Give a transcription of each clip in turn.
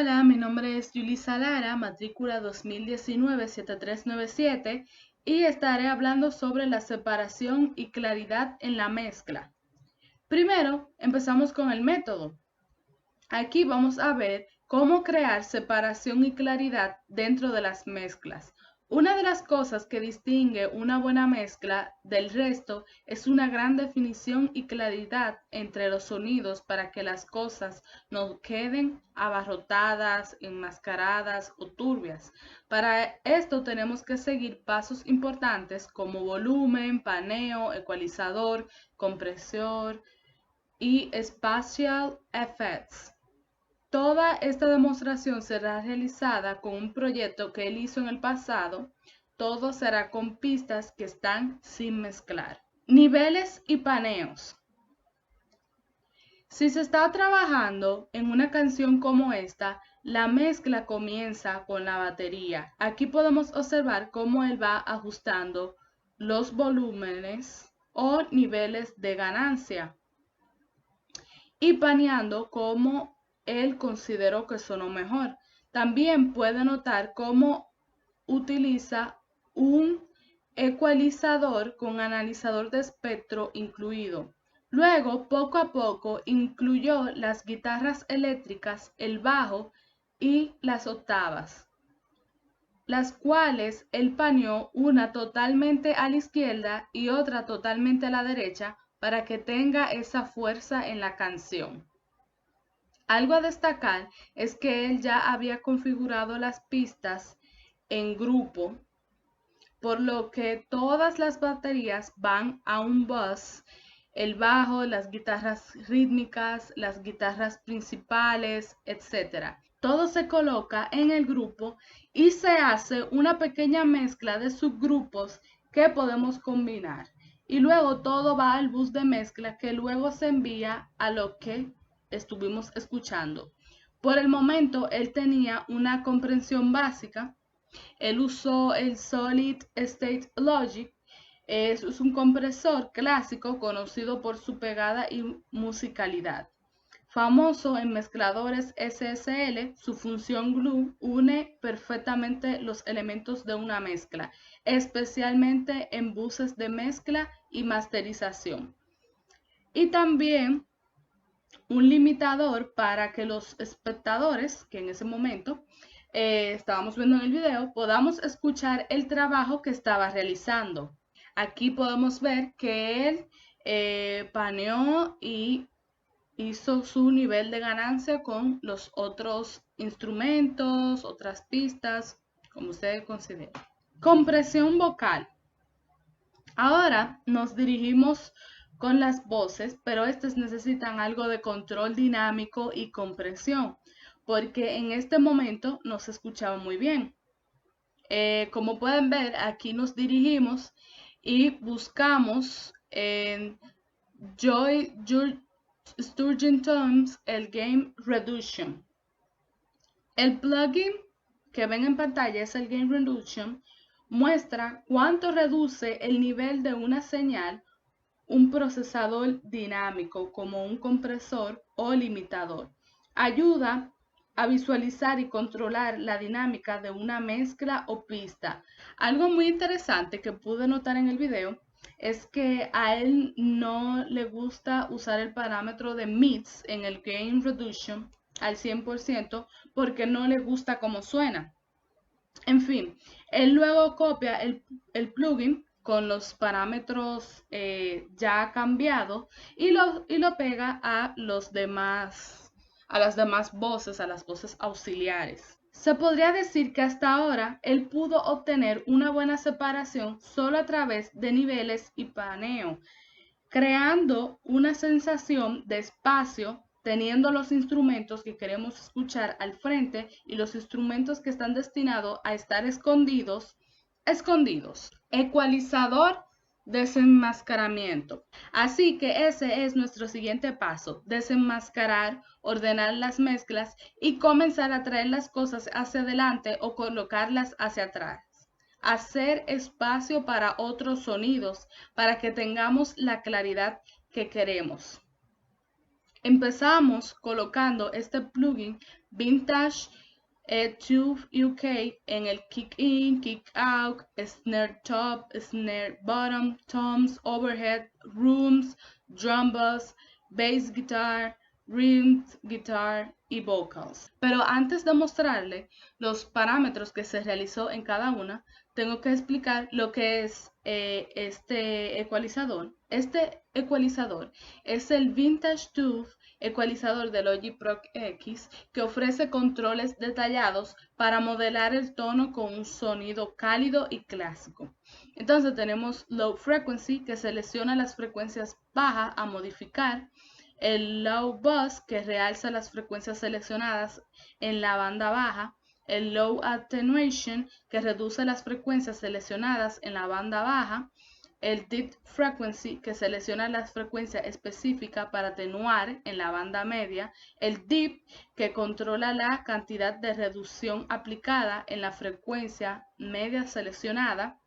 Hola, mi nombre es Yulisa Lara, matrícula 2019-7397 y estaré hablando sobre la separación y claridad en la mezcla. Primero, empezamos con el método. Aquí vamos a ver cómo crear separación y claridad dentro de las mezclas. Una de las cosas que distingue una buena mezcla del resto es una gran definición y claridad entre los sonidos para que las cosas no queden abarrotadas, enmascaradas o turbias. Para esto tenemos que seguir pasos importantes como volumen, paneo, ecualizador, compresor y spatial effects. Toda esta demostración será realizada con un proyecto que él hizo en el pasado. Todo será con pistas que están sin mezclar. Niveles y paneos. Si se está trabajando en una canción como esta, la mezcla comienza con la batería. Aquí podemos observar cómo él va ajustando los volúmenes o niveles de ganancia y paneando como él consideró que sonó mejor. También puede notar cómo utiliza un ecualizador con analizador de espectro incluido. Luego, poco a poco, incluyó las guitarras eléctricas, el bajo y las octavas, las cuales él paneó una totalmente a la izquierda y otra totalmente a la derecha para que tenga esa fuerza en la canción. Algo a destacar es que él ya había configurado las pistas en grupo, por lo que todas las baterías van a un bus, el bajo, las guitarras rítmicas, las guitarras principales, etc. Todo se coloca en el grupo y se hace una pequeña mezcla de subgrupos que podemos combinar. Y luego todo va al bus de mezcla que luego se envía a lo que estuvimos escuchando. Por el momento él tenía una comprensión básica. Él usó el Solid State Logic. Es un compresor clásico conocido por su pegada y musicalidad. Famoso en mezcladores SSL, su función glue une perfectamente los elementos de una mezcla, especialmente en buses de mezcla y masterización. Y también un limitador para que los espectadores, que en ese momento estábamos viendo en el video, podamos escuchar el trabajo que estaba realizando. Aquí podemos ver que él paneó y hizo su nivel de ganancia con los otros instrumentos, otras pistas, como ustedes consideren. Compresión vocal. Ahora nos dirigimos con las voces, pero estas necesitan algo de control dinámico y compresión, porque en este momento no se escuchaba muy bien. Como pueden ver, aquí nos dirigimos y buscamos en Joy Sturgeon Tones el Gain Reduction. El plugin que ven en pantalla es el Gain Reduction. Muestra cuánto reduce el nivel de una señal un procesador dinámico como un compresor o limitador. Ayuda a visualizar y controlar la dinámica de una mezcla o pista. Algo muy interesante que pude notar en el video es que a él no le gusta usar el parámetro de MIDS en el Gain Reduction al 100% porque no le gusta cómo suena. En fin, él luego copia el plugin con los parámetros ya cambiados y lo pega a las demás voces, a las voces auxiliares. Se podría decir que hasta ahora él pudo obtener una buena separación solo a través de niveles y paneo, creando una sensación de espacio, teniendo los instrumentos que queremos escuchar al frente y los instrumentos que están destinados a estar escondidos. Ecualizador, desenmascaramiento. Así que ese es nuestro siguiente paso: desenmascarar, ordenar las mezclas y comenzar a traer las cosas hacia adelante o colocarlas hacia atrás. Hacer espacio para otros sonidos para que tengamos la claridad que queremos. Empezamos colocando este plugin Vintage Tube UK en el kick in, kick out, snare top, snare bottom, toms, overhead, rooms, drum bus, bass guitar, rhythm guitar y vocals. Pero antes de mostrarle los parámetros que se realizó en cada una, tengo que explicar lo que es este ecualizador. Este ecualizador es el Vintage Tube ecualizador de Logic Pro X, que ofrece controles detallados para modelar el tono con un sonido cálido y clásico. Entonces tenemos Low Frequency, que selecciona las frecuencias bajas a modificar, el Low Bus, que realza las frecuencias seleccionadas en la banda baja, el Low Attenuation, que reduce las frecuencias seleccionadas en la banda baja, el Deep Frequency, que selecciona la frecuencia específica para atenuar en la banda media, el Deep, que controla la cantidad de reducción aplicada en la frecuencia media seleccionada,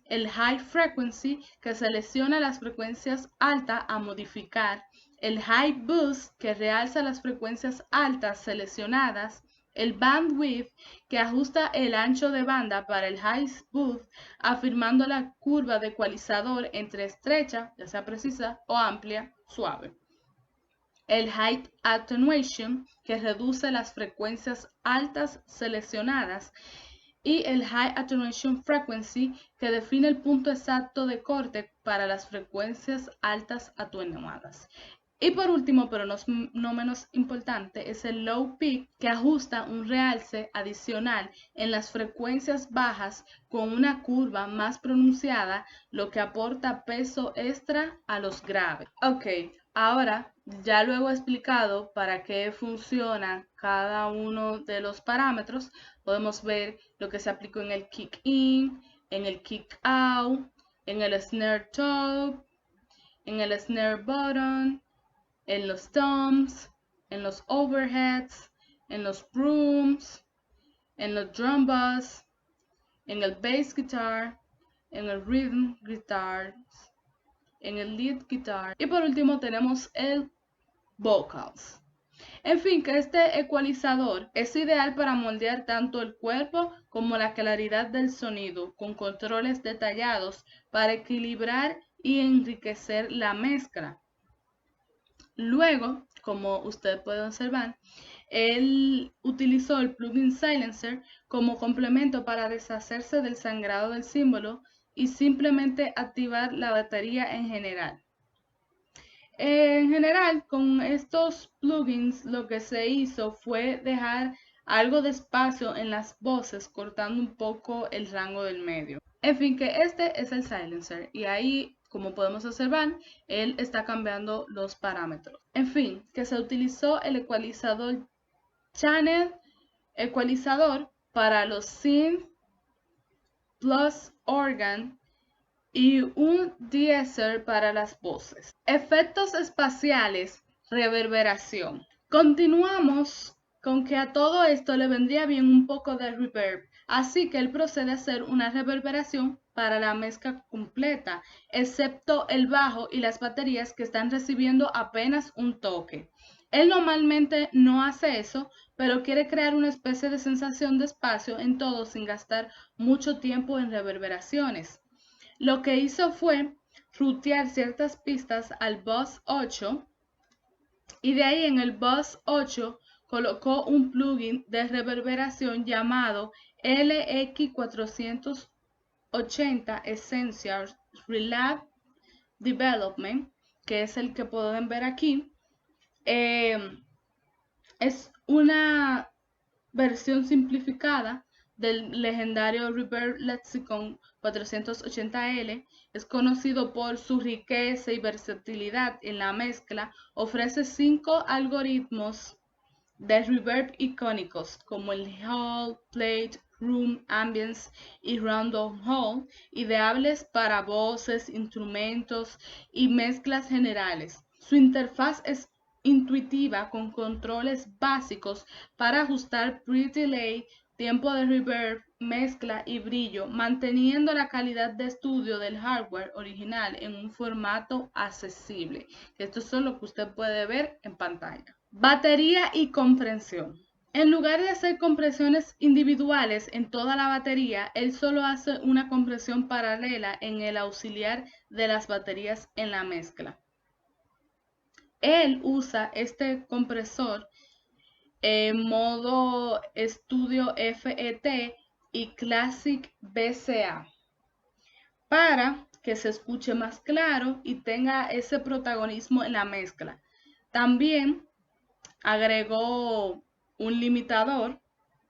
el High Frequency, que selecciona las frecuencias altas a modificar, el High Boost, que realza las frecuencias altas seleccionadas, el Bandwidth, que ajusta el ancho de banda para el High Boost, afirmando la curva de ecualizador entre estrecha, ya sea precisa, o amplia, suave. El High Attenuation, que reduce las frecuencias altas seleccionadas, y el High Attenuation Frequency, que define el punto exacto de corte para las frecuencias altas atenuadas. Y por último, pero no menos importante, es el Low Peak, que ajusta un realce adicional en las frecuencias bajas con una curva más pronunciada, lo que aporta peso extra a los graves. Ok, ahora ya luego he explicado para qué funciona cada uno de los parámetros. Podemos ver lo que se aplicó en el kick in, en el kick out, en el snare top, en el snare bottom, en los toms, en los overheads, en los brooms, en los drum bus, en el bass guitar, en el rhythm guitar, en el lead guitar y por último tenemos el vocals. En fin, que este ecualizador es ideal para moldear tanto el cuerpo como la claridad del sonido, con controles detallados para equilibrar y enriquecer la mezcla. Luego, como usted puede observar, él utilizó el plugin Silencer como complemento para deshacerse del sangrado del símbolo y simplemente activar la batería en general. En general, con estos plugins lo que se hizo fue dejar algo de espacio en las voces, cortando un poco el rango del medio. En fin, que este es el silencer y ahí, como podemos observar, él está cambiando los parámetros. En fin, que se utilizó el ecualizador Channel ecualizador para los synth plus organ y un deesser para las voces. Efectos espaciales, reverberación. Continuamos con que a todo esto le vendría bien un poco de reverb, así que él procede a hacer una reverberación para la mezcla completa, excepto el bajo y las baterías que están recibiendo apenas un toque. Él normalmente no hace eso, pero quiere crear una especie de sensación de espacio en todo sin gastar mucho tiempo en reverberaciones. Lo que hizo fue rutear ciertas pistas al bus 8 y de ahí en el bus 8 colocó un plugin de reverberación llamado LX480 Essentials Relab Development, que es el que pueden ver aquí. Es una versión simplificada del legendario Reverb Lexicon 480L. Es conocido por su riqueza y versatilidad en la mezcla. Ofrece 5 algoritmos de reverb icónicos como el Hall, Plate, Room, Ambience y Random Hall, ideables para voces, instrumentos y mezclas generales. Su interfaz es intuitiva con controles básicos para ajustar pre-delay, tiempo de reverb, mezcla y brillo, manteniendo la calidad de estudio del hardware original en un formato accesible. Esto es lo que usted puede ver en pantalla. Batería y comprensión. En lugar de hacer compresiones individuales en toda la batería, él solo hace una compresión paralela en el auxiliar de las baterías en la mezcla. Él usa este compresor en modo estudio FET y Classic BCA para que se escuche más claro y tenga ese protagonismo en la mezcla. También agregó un limitador,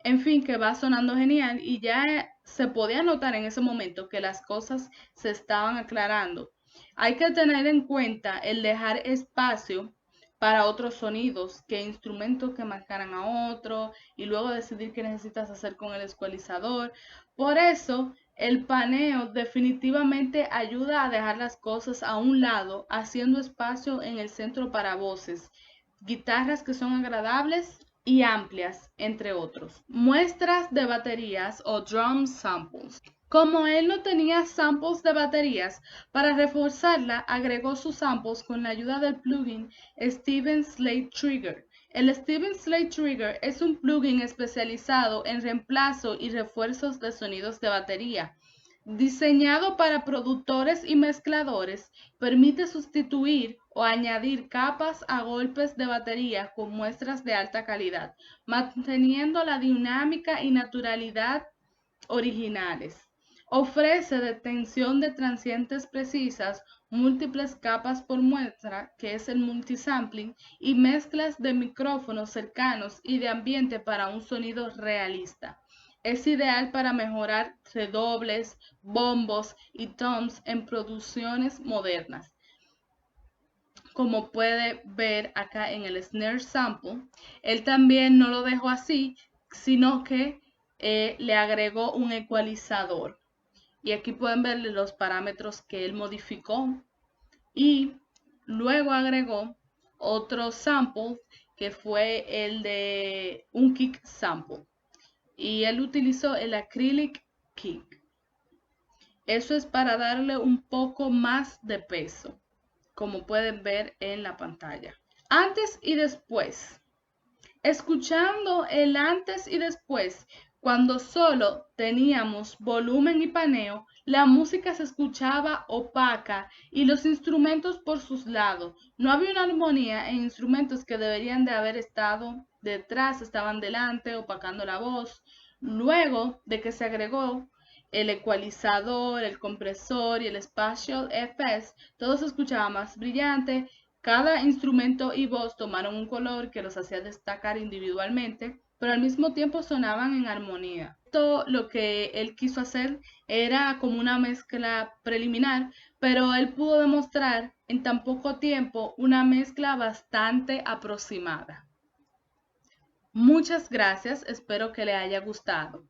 en fin, que va sonando genial y ya se podía notar en ese momento que las cosas se estaban aclarando. Hay que tener en cuenta el dejar espacio para otros sonidos, qué instrumentos que marcaran a otro y luego decidir qué necesitas hacer con el ecualizador. Por eso, el paneo definitivamente ayuda a dejar las cosas a un lado, haciendo espacio en el centro para voces, guitarras que son agradables y amplias, entre otros. Muestras de baterías o drum samples. Como él no tenía samples de baterías, para reforzarla agregó sus samples con la ayuda del plugin Steven Slate Trigger. El Steven Slate Trigger es un plugin especializado en reemplazo y refuerzos de sonidos de batería. Diseñado para productores y mezcladores, permite sustituir o añadir capas a golpes de batería con muestras de alta calidad, manteniendo la dinámica y naturalidad originales. Ofrece detención de transientes precisas, múltiples capas por muestra, que es el multisampling, y mezclas de micrófonos cercanos y de ambiente para un sonido realista. Es ideal para mejorar redobles, bombos y toms en producciones modernas. Como puede ver acá en el snare sample, él también no lo dejó así, sino que le agregó un ecualizador. Y aquí pueden ver los parámetros que él modificó. Y luego agregó otro sample que fue el de un kick sample. Y él utilizó el acrylic kick. Eso es para darle un poco más de peso, como pueden ver en la pantalla. Antes y después. Escuchando el antes y después, cuando solo teníamos volumen y paneo, la música se escuchaba opaca y los instrumentos por sus lados. No había una armonía en instrumentos que deberían de haber estado detrás, estaban delante, opacando la voz. Luego de que se agregó el ecualizador, el compresor y el Spatial FS, todo se escuchaba más brillante. Cada instrumento y voz tomaron un color que los hacía destacar individualmente, pero al mismo tiempo sonaban en armonía. Esto lo que él quiso hacer era como una mezcla preliminar, pero él pudo demostrar en tan poco tiempo una mezcla bastante aproximada. Muchas gracias, espero que le haya gustado.